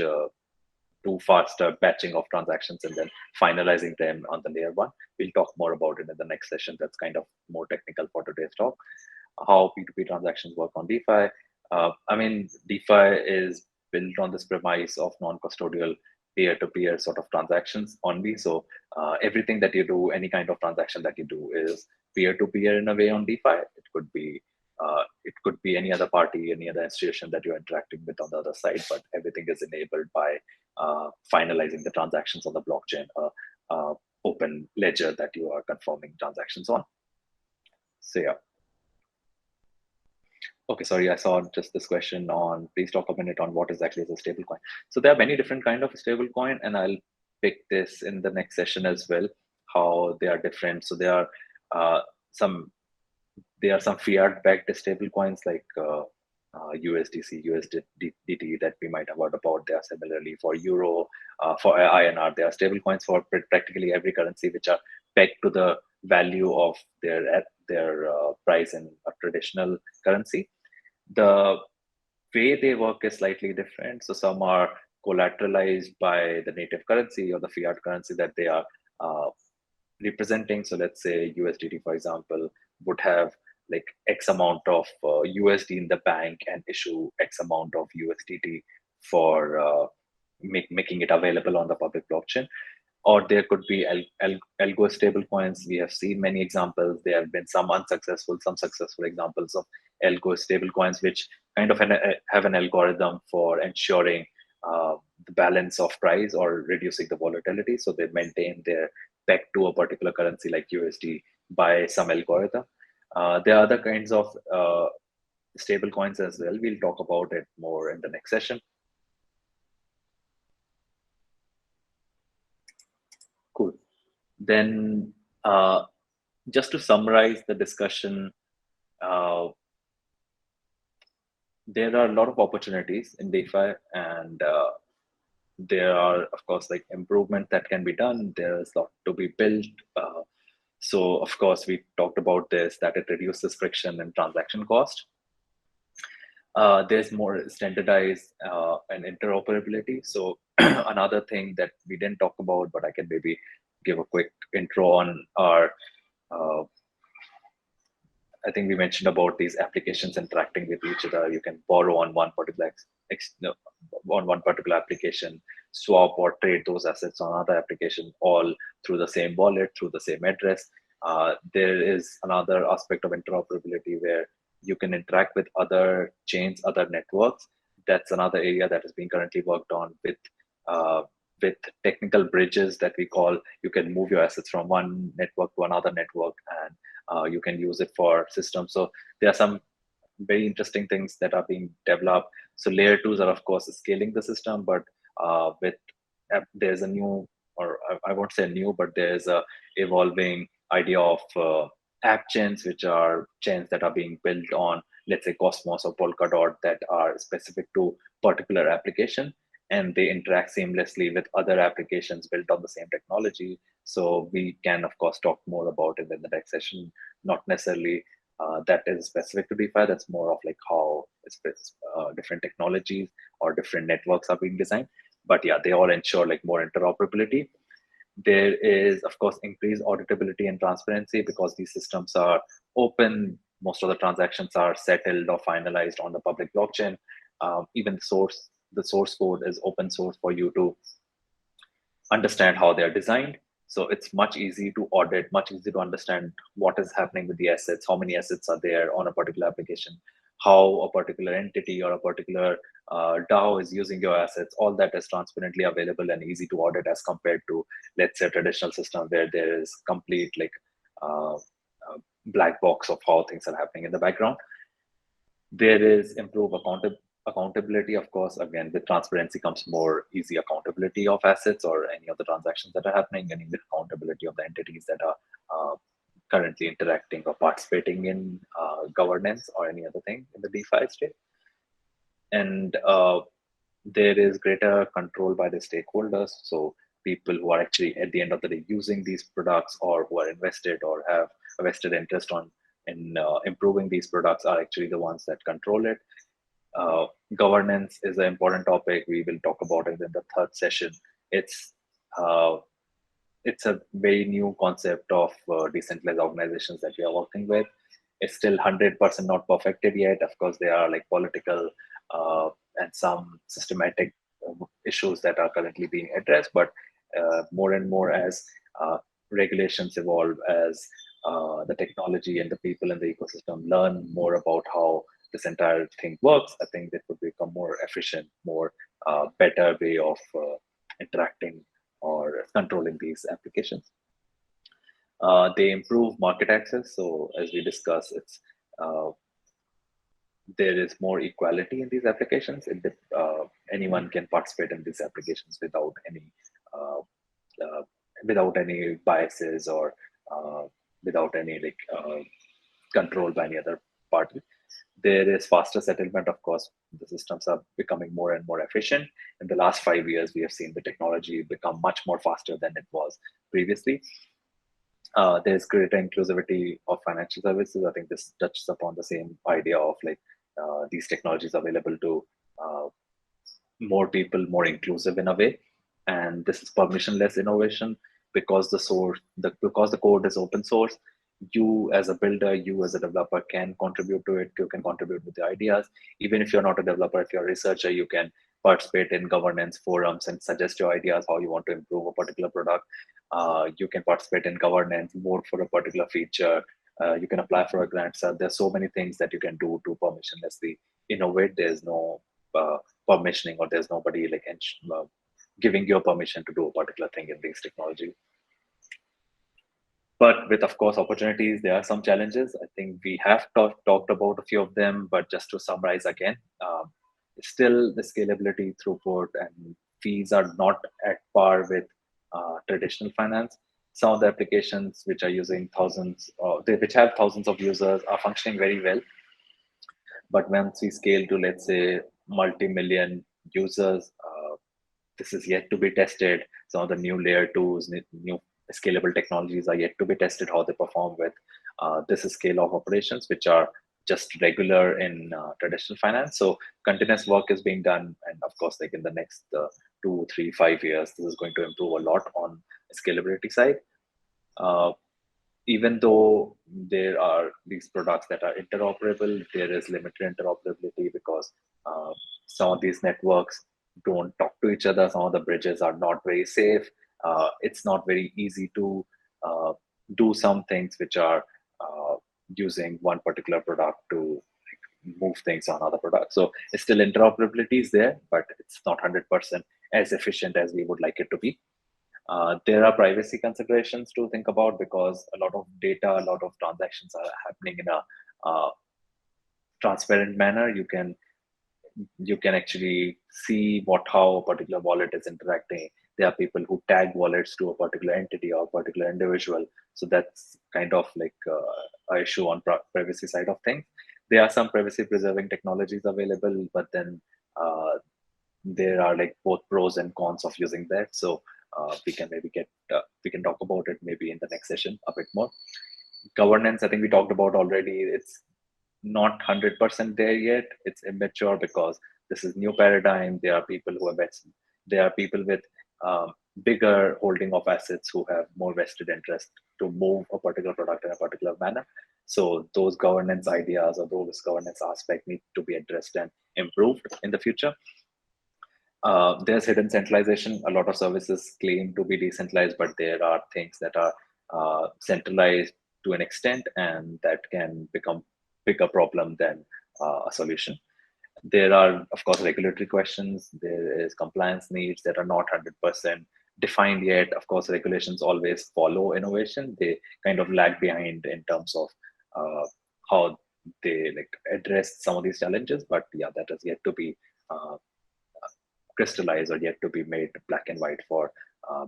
do faster batching of transactions and then finalizing them on the layer 1. We'll talk more about it in the next session. That's kind of more technical for today's talk. How P2P transactions work on DeFi. I mean, DeFi is built on this premise of non-custodial peer-to-peer sort of transactions only. So everything that you do, any kind of transaction that you do, is peer-to-peer in a way on DeFi. It could be any other party, any other institution that you're interacting with on the other side, but everything is enabled by finalizing the transactions on the blockchain, open ledger that you are confirming transactions on. So yeah. Okay, sorry, I saw just this question on, please talk a minute on what exactly is a stablecoin. So there are many different kind of stablecoin, and I'll pick this in the next session as well, how they are different. So there are some fiat-backed stablecoins like USDC, USDT that we might have heard about. They are similarly for Euro, for INR. There are stablecoins for practically every currency which are pegged to the value of their price in a traditional currency. The way they work is slightly different. So some are collateralized by the native currency or the fiat currency that they are representing. So let's say USDT, for example, would have like X amount of USD in the bank and issue X amount of USDT for making it available on the public blockchain. Or there could be algo stable coins. We have seen many examples. There have been some unsuccessful, some successful examples of algo stable coins, which kind of have an algorithm for ensuring the balance of price or reducing the volatility. So they maintain their peg to a particular currency like USD by some algorithm. There are other kinds of stable coins as well. We'll talk about it more in the next session. Cool. Then just to summarize the discussion, there are a lot of opportunities in DeFi, and there are, of course, like improvement that can be done. There is a lot to be built. So, of course, we talked about this, that it reduces friction and transaction cost. There's more standardized and interoperability. So another thing that we didn't talk about, but I can maybe give a quick intro on our I think we mentioned about these applications interacting with each other. You can borrow on one particular application, swap or trade those assets on another application, all through the same wallet, through the same address. There is another aspect of interoperability where you can interact with other chains, other networks. That's another area that is being currently worked on with technical bridges that we call. You can move your assets from one network to another network, and you can use it for systems. So there are some very interesting things that are being developed. So layer 2s are, of course, scaling the system, but there's a new, or I won't say new, but there's a evolving idea of app chains, which are chains that are being built on, let's say, Cosmos or Polkadot, that are specific to particular application, and they interact seamlessly with other applications built on the same technology. So we can, of course, talk more about it in the next session. Not necessarily that is specific to DeFi. That's more of like how different technologies or different networks are being designed. But yeah, they all ensure like more interoperability. There is, of course, increased auditability and transparency because these systems are open. Most of the transactions are settled or finalized on the public blockchain. Even the source code is open source for you to understand how they are designed. So it's much easy to audit, much easier to understand what is happening with the assets, how many assets are there on a particular application, how a particular entity or a particular DAO is using your assets. All that is transparently available and easy to audit as compared to, let's say, a traditional system where there is complete like black box of how things are happening in the background. There is improved accountability, of course. Again, with transparency comes more easy accountability of assets or any of the transactions that are happening, and even accountability of the entities that are currently interacting or participating in governance or any other thing in the DeFi state. And there is greater control by the stakeholders. So people who are actually at the end of the day using these products, or who are invested or have a vested interest in in improving these products are actually the ones that control it. Governance is an important topic. We will talk about it in the third session. Uh, it's a very new concept of decentralized organizations that we are working with. It's still 100% not perfected yet. Of course, there are like political and some systematic issues that are currently being addressed, but more and more as regulations evolve, as the technology and the people in the ecosystem learn more about how this entire thing works, I think it would become more efficient, more better way of interacting or controlling these applications. They improve market access. So as we discussed, uh, there is more equality in these applications. Anyone can participate in these applications uh, uh, without any biases or uh, without any control by any other party. There is faster settlement, of course. The systems are becoming more and more efficient. In the last 5 years, we have seen the technology become much more faster than it was previously. There's greater inclusivity of financial services. I think this touches upon the same idea of these technologies available to uh, more people, more inclusive in a way. And this is permissionless innovation because because the code is open source. You as a builder, you as a developer can contribute to it. You can contribute with the ideas. Even if you're not a developer, if you're a researcher, you can participate in governance forums and suggest your ideas how you want to improve a particular product. You can participate in governance, vote for a particular feature. You can apply for a grant. So there's so many things that you can do to permissionlessly innovate. There's no permissioning, or there's nobody giving you permission to do a particular thing in these technology. But with, of course, opportunities, there are some challenges. I think we have talked about a few of them, but just to summarize again, still the scalability, throughput, and fees are not at par with traditional finance. Some of the applications which are using which have thousands of users are functioning very well. But once we scale to, let's say, multi-million users, this is yet to be tested. Some of the new layer twos, new scalable technologies are yet to be tested, how they perform with this scale of operations, which are just regular in traditional finance. So continuous work is being done. And of course, like in the next 2, 3, 5 years, this is going to improve a lot on the scalability side. Uh, Even though there are these products that are interoperable, there is limited interoperability because some of these networks don't talk to each other. Some of the bridges are not very safe. It's not very easy to do some things which are using one particular product to move things on other products. So it's still interoperability is there, but it's not 100% as efficient as we would like it to be. There are privacy considerations to think about because a lot of data, a lot of transactions are happening in a transparent manner. You can actually see how a particular wallet is interacting. There are people who tag wallets to a particular entity or a particular individual. So that's kind of like an issue on privacy side of things. There are some privacy preserving technologies available, but then there are like both pros and cons of using that. So we can maybe we can talk about it maybe in the next session a bit more. Governance, I think we talked about already. It's not 100% there yet. It's immature because this is new paradigm. There are people who are there are people with bigger holding of assets who have more vested interest to move a particular product in a particular manner. So those governance ideas or those governance aspects need to be addressed and improved in the future. There's hidden centralization. A lot of services claim to be decentralized, but there are things that are centralized to an extent, and that can become bigger problem than a solution. There are, of course, regulatory questions. There is compliance needs that are not 100% defined yet. Of course, regulations always follow innovation. They kind of lag behind in terms of how they address some of these challenges. But yeah, that is yet to be uh, crystallized or yet to be made black and white for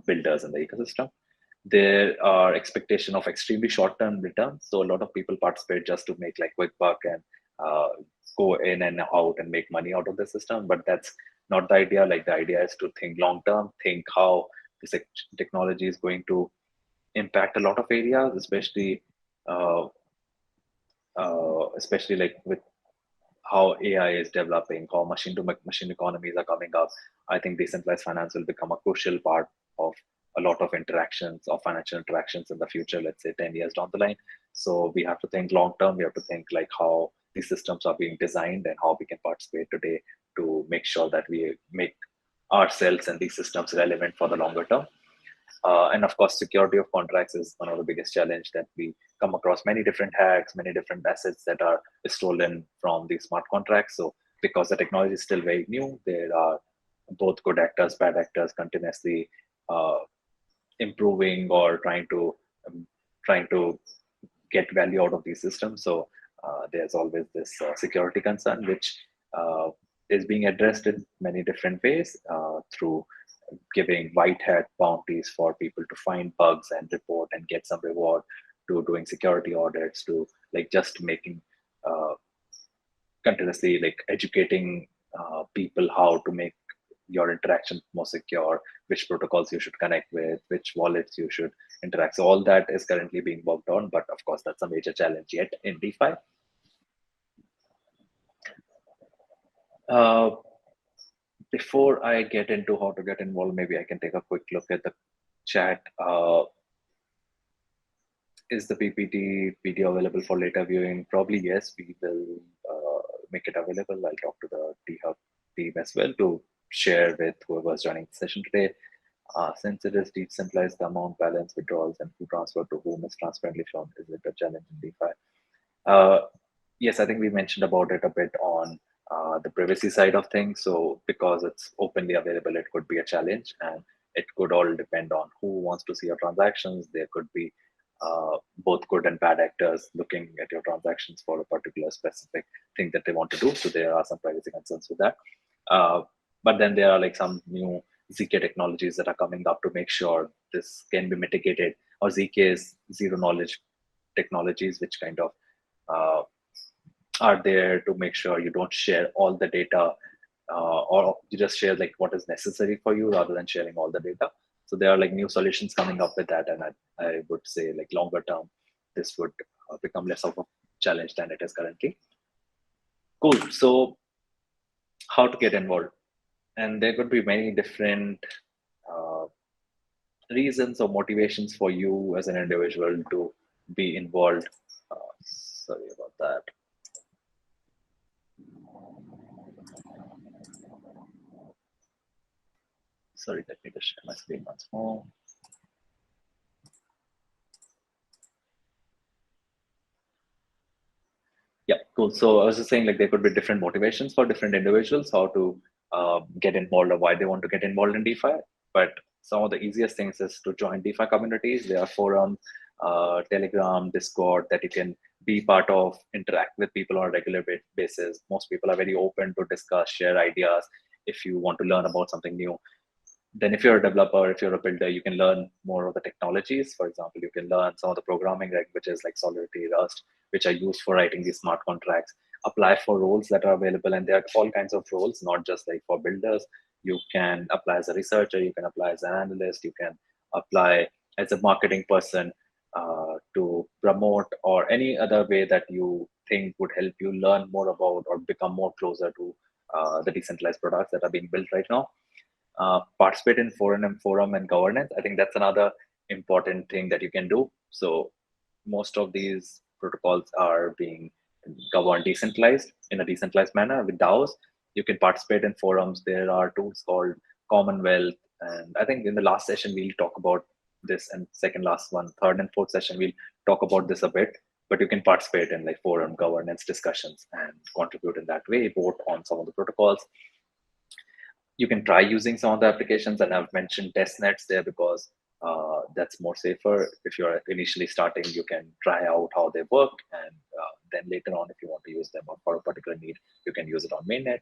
builders in the ecosystem. There are expectation of extremely short-term returns. So a lot of people participate just to make like quick buck and uh, go in and out and make money out of the system. But that's not the idea. Like the idea is to think long-term, think how this technology is going to impact a lot of areas, especially especially like with how AI is developing, how machine to machine economies are coming up. I think decentralized finance will become a crucial part of a lot of interactions, of financial interactions in the future, let's say 10 years down the line. So we have to think long term. We have to think like how these systems are being designed and how we can participate today to make sure that we make ourselves and these systems relevant for the longer term. And of course, security of contracts is one of the biggest challenge that we come across. Many different hacks, many different assets that are stolen from these smart contracts. So because the technology is still very new, there are both good actors, bad actors, continuously uh, improving or um, trying to get value out of these systems. So there's always this security concern, which uh, is being addressed in many different ways through giving white hat bounties for people to find bugs and report and get some reward, to doing security audits, to like just making uh, continuously like educating people how to make your interaction more secure, which protocols you should connect with, which wallets you should interact. So all that is currently being worked on, but of course that's a major challenge yet in DeFi. Uh, Before I get into how to get involved, maybe I can take a quick look at the chat. Is the PPT video available for later viewing? Probably yes. We will make it available. I'll talk to the THub team as well to share with whoever's joining the session today. Since it is decentralized, the amount, balance, withdrawals, and who transfer to whom is transparently shown. Is it a challenge in DeFi? Uh, yes, I think we mentioned about it a bit on the privacy side of things. So because it's openly available, it could be a challenge, and it could all depend on who wants to see your transactions. There could be both good and bad actors looking at your transactions for a particular specific thing that they want to do. So there are some privacy concerns with that. But then there are like some new ZK technologies that are coming up to make sure this can be mitigated. Or ZK is zero knowledge technologies, which kind of uh, are there to make sure you don't share all the data, or you just share like what is necessary for you rather than sharing all the data. So there are like new solutions coming up with that, and I would say like longer term, this would become less of a challenge than it is currently. Cool. So how to get involved? And there could be many different uh, reasons or motivations for you as an individual to be involved. Sorry about that. Sorry, let me just share my screen once more. Yeah, cool. So I was just saying, like, there could be different motivations for different individuals how to get involved or why they want to get involved in DeFi. But some of the easiest things is to join DeFi communities. There are forums, Telegram, Discord that you can be part of, interact with people on a regular basis. Most people are very open to discuss, share ideas. If you want to learn about something new, then if you're a developer, if you're a builder, you can learn more of the technologies. For example, you can learn some of the programming languages like Solidity, Rust, which are used for writing these smart contracts. Apply for roles that are available, and there are all kinds of roles, not just like for builders. You can apply as a researcher, you can apply as an analyst, you can apply as a marketing person to promote, or any other way that you think would help you learn more about or become more closer to the decentralized products that are being built right now. Participate in forum and governance. I think that's another important thing that you can do. So most of these protocols are being governed decentralized in a decentralized manner with DAOs. You can participate in forums. There are tools called Commonwealth, and I think in the last session we'll talk about this, and second last one, third and fourth session we'll talk about this a bit. But you can participate in like forum governance discussions and contribute in that way, vote on some of the protocols. You can try using some of the applications, and I've mentioned test nets there because that's more safer. If you're initially starting, you can try out how they work, and then later on, if you want to use them for a particular need, you can use it on mainnet.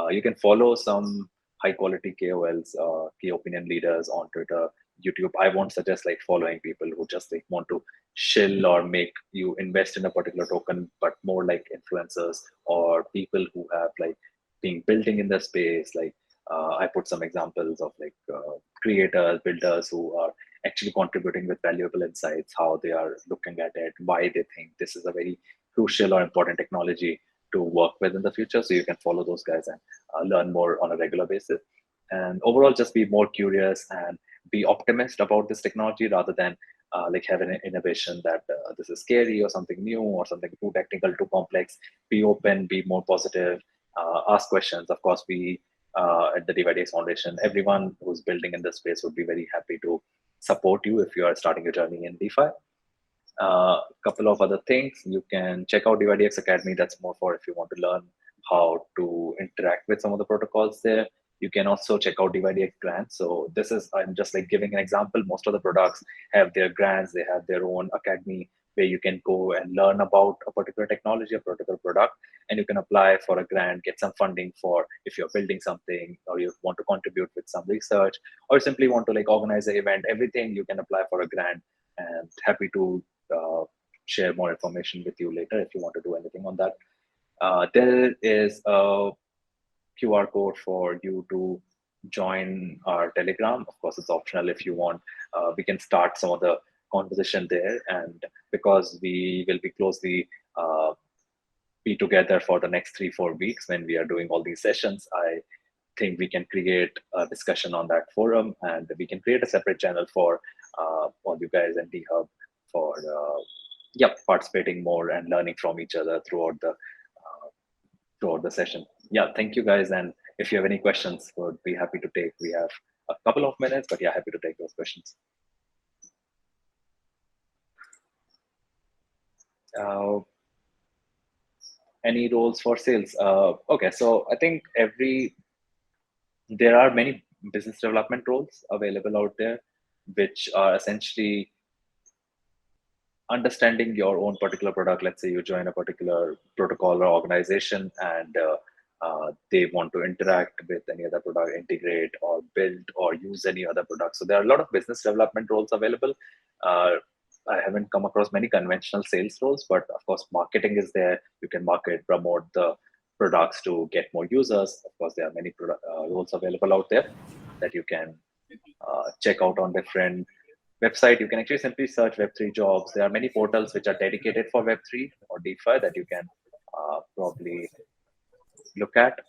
You can follow some high quality KOLs, key opinion leaders on Twitter, YouTube. I won't suggest like following people who just like want to shill or make you invest in a particular token, but more like influencers or people who have like been building in the space. Like I put some examples of like creators, builders who are actually contributing with valuable insights, how they are looking at it, why they think this is a very crucial or important technology to work with in the future. So you can follow those guys and learn more on a regular basis. And overall, just be more curious and be optimist about this technology rather than like have an innovation that this is scary or something new or something too technical, too complex. Be open, be more positive, ask questions. Of course, we at the dYdX Foundation, everyone who's building in this space would be very happy to support you if you are starting your journey in DeFi. Couple of other things, you can check out dYdX Academy. That's more for if you want to learn how to interact with some of the protocols there. You can also check out dYdX grants. So this is, I'm just like giving an example. Most of the products have their grants. They have their own academy where you can go and learn about a particular technology, a particular product, and you can apply for a grant, get some funding for if you're building something or you want to contribute with some research or simply want to like organize an event. Everything you can apply for a grant, and happy to share more information with you later if you want to do anything on that. There is a QR code for you to join our Telegram. Of course, it's optional if you want. We can start some of the conversation there. And because we will be closely be together for the next 3-4 weeks when we are doing all these sessions, I think we can create a discussion on that forum, and we can create a separate channel for all you guys and THub for participating more and learning from each other throughout the session. Yeah, thank you guys, and if you have any questions, would be happy to take. We have a couple of minutes, but yeah, happy to take those questions. Any roles for sales? Okay, so I think there are many business development roles available out there, which are essentially understanding your own particular product. Let's say you join a particular protocol or organization and they want to interact with any other product, integrate or build or use any other product. So there are a lot of business development roles available. I haven't come across many conventional sales roles, but of course, marketing is there. You can market, promote the products to get more users. Of course, there are many roles available out there that you can check out on different website. You can actually simply search Web3 jobs. There are many portals which are dedicated for Web3 or DeFi that you can probably look at.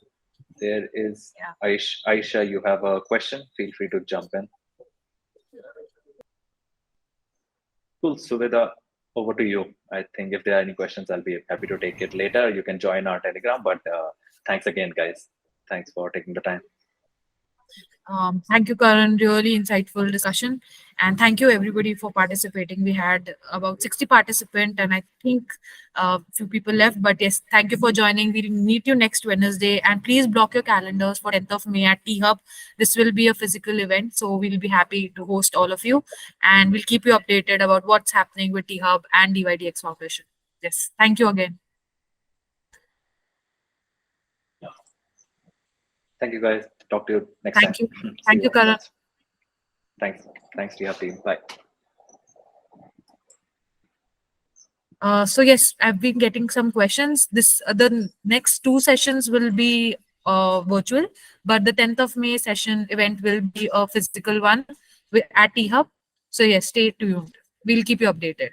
There is Aisha, you have a question. Feel free to jump in. Cool, Suveda, over to you. I think if there are any questions, I'll be happy to take it later. You can join our Telegram, but thanks again, guys. Thanks for taking the time. Thank you, Karan. Really insightful discussion. And thank you, everybody, for participating. We had about 60 participants, and I think a few people left. But yes, thank you for joining. We'll meet you next Wednesday. And please block your calendars for 10th of May at THub. This will be a physical event, so we'll be happy to host all of you. And we'll keep you updated about what's happening with THub and dYdX Foundation. Yes, thank you again. Thank you, guys. Talk to you next time. Thank you. Thank you, Karan. Thanks to your team. Bye. So yes, I've been getting some questions. The next 2 sessions will be virtual, but the 10th of May session event will be a physical one at THub. So yes, stay tuned. We'll keep you updated.